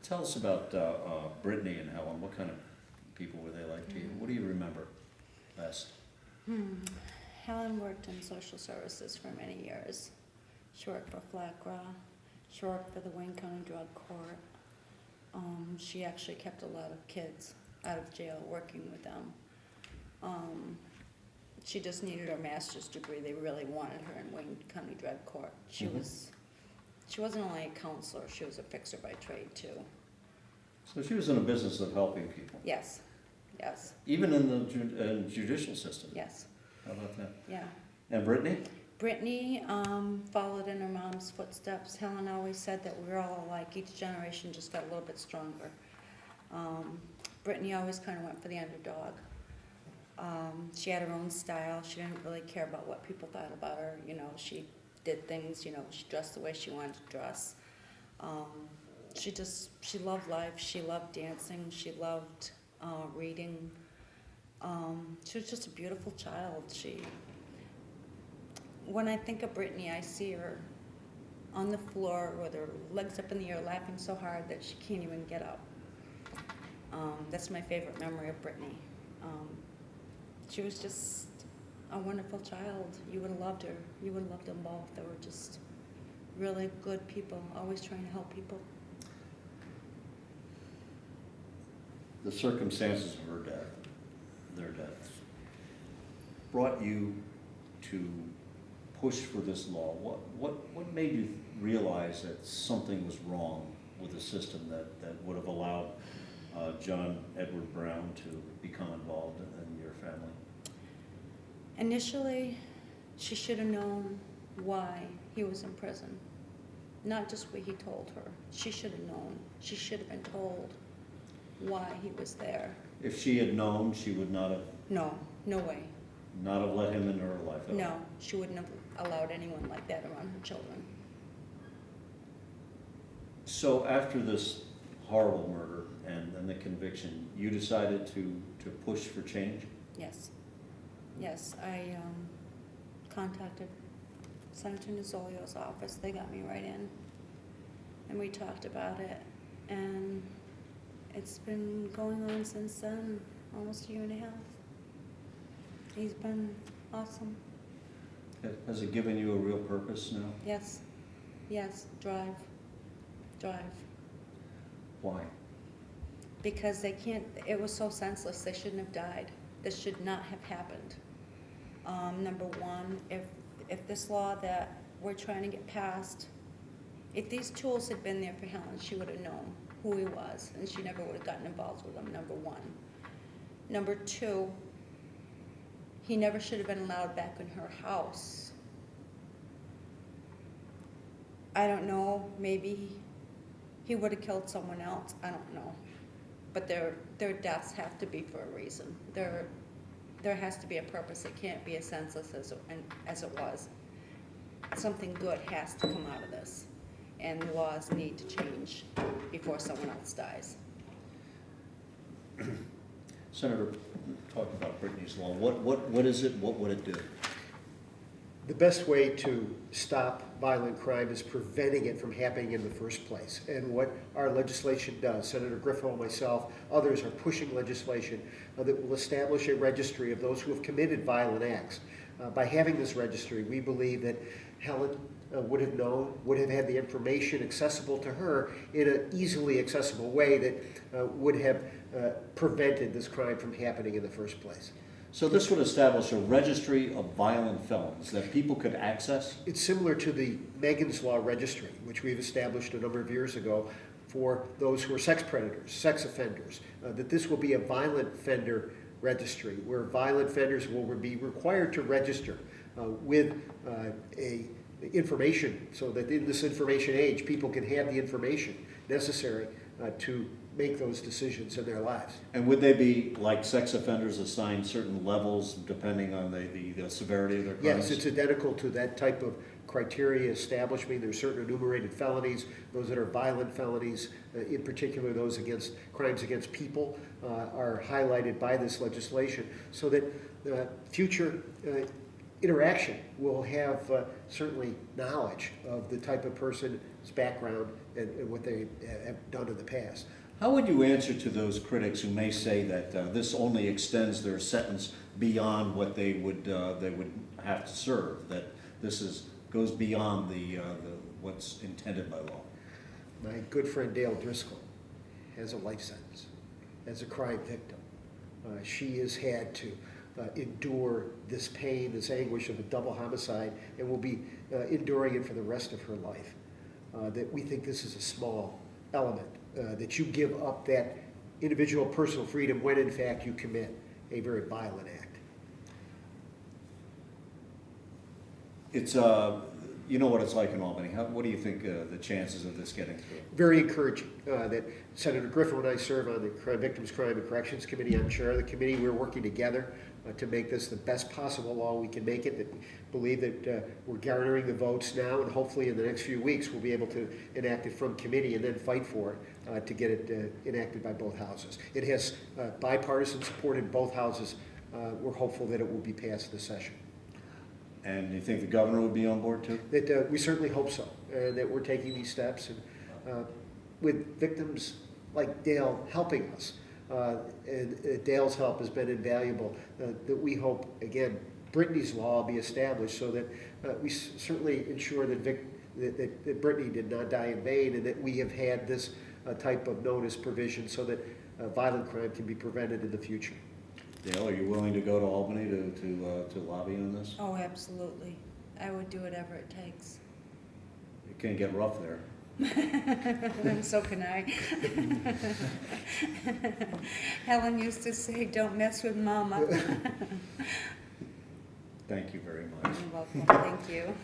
Tell us about Brittany and Helen. What kind of people were they like to you? What do you remember best? Helen worked in social services for many years. She worked for Passalacqua. She worked for the Wayne County Drug Court. She actually kept a lot of kids out of jail working with them. She just needed her master's degree. They really wanted her in Wayne County Drug Court. She wasn't only a counselor, she was a fixer by trade too. So she was in a business of helping people. Yes, yes, Even in the judicial system. yes, How about that? yeah. And Brittany? Brittany followed in her mom's footsteps. Helen always said that we were all alike. Each generation just got a little bit stronger. Brittany always kind of went for the underdog. She had her own style. She didn't really care about what people thought about her. You know, she did things, you know, she dressed the way she wanted to dress. She loved life. She loved dancing. She loved reading. She was just a beautiful child. When I think of Brittany, I see her on the floor with her legs up in the air laughing so hard that she can't even get up. That's my favorite memory of Brittany. She was just a wonderful child. You would have loved her. You would have loved them both. They were just really good people, always trying to help people. The circumstances of her death, their deaths, brought you to push for this law. What made you realize that something was wrong with the system that would have allowed John Edward Brown to become involved in your family? Initially, she should have known why he was in prison, not just what he told her. She should have known. She should have been told why he was there. If she had known, she would not have. No, no way. Not have let him into her life at all. No, she wouldn't have allowed anyone like that around her children. So after this horrible murder and the conviction, you decided to push for change? Yes. Yes, I contacted Senator Nozzolio's office. They got me right in. And we talked about it. And it's been going on since then, almost a year and a half. He's been awesome. Has it given you a real purpose now? Yes. Yes, drive. Why? Because they can't, it was so senseless, they shouldn't have died. This should not have happened. Number one, if this law that we're trying to get passed, if these tools had been there for Helen, she would have known who he was, and she never would have gotten involved with him, number one. Number two, he never should have been allowed back in her house. I don't know, maybe he would have killed someone else, I don't know. But their deaths have to be for a reason. There has to be a purpose. It can't be as senseless as it was. Something good has to come out of this, and the laws need to change before someone else dies. Senator, talk about Brittany's law. What is it? What would it do? The best way to stop violent crime is preventing it from happening in the first place. And what our legislation does, Senator Griffo, myself, others are pushing legislation that will establish a registry of those who have committed violent acts. By having this registry, we believe that Helen would have known, would have had the information accessible to her in an easily accessible way that would have prevented this crime from happening in the first place. So this would establish a registry of violent felons that people could access? It's similar to the Megan's Law registry, which we've established a number of years ago for those who are sex predators, sex offenders, that this will be a violent offender registry where violent offenders will be required to register with information, so that in this information age, people can have the information necessary to make those decisions in their lives. And would they be, like sex offenders, assigned certain levels depending on the severity of their crimes? Yes, it's identical to that type of criteria establishment. There's certain enumerated felonies, those that are violent felonies, in particular those against crimes against people, are highlighted by this legislation, so that future interaction will have certainly knowledge of the type of person's background and what they have done in the past. How would you answer to those critics who may say that this only extends their sentence beyond what they would have to serve, that this goes beyond what's intended by law? My good friend Dale Driscoll has a life sentence as a crime victim. She has had to endure this pain, this anguish of a double homicide, and will be enduring it for the rest of her life. That we think this is a small element, that you give up that individual personal freedom when in fact you commit a very violent act. It's, you know what it's like in Albany. What do you think the chances of this getting through? Very encouraging that Senator Griffin and I serve on the Victims' Crime and Corrections Committee. I'm chair of the committee. We're working together to make this the best possible law we can make it. That we believe that we're garnering the votes now, and hopefully in the next few weeks we'll be able to enact it from committee and then fight for it to get it enacted by both houses. It has bipartisan support in both houses. We're hopeful that it will be passed this session. And you think the governor would be on board too? That we certainly hope so, that we're taking these steps, and with victims like Dale helping us, and Dale's help has been invaluable, that we hope, again, Brittany's law be established so that we certainly ensure that, that Brittany did not die in vain, and that we have had this type of notice provision so that violent crime can be prevented in the future. Dale, are you willing to go to Albany to lobby on this? Oh, absolutely. I would do whatever it takes. It can get rough there. And so can I. Helen used to say, "Don't mess with Mama." Thank you very much. You're welcome. Thank you.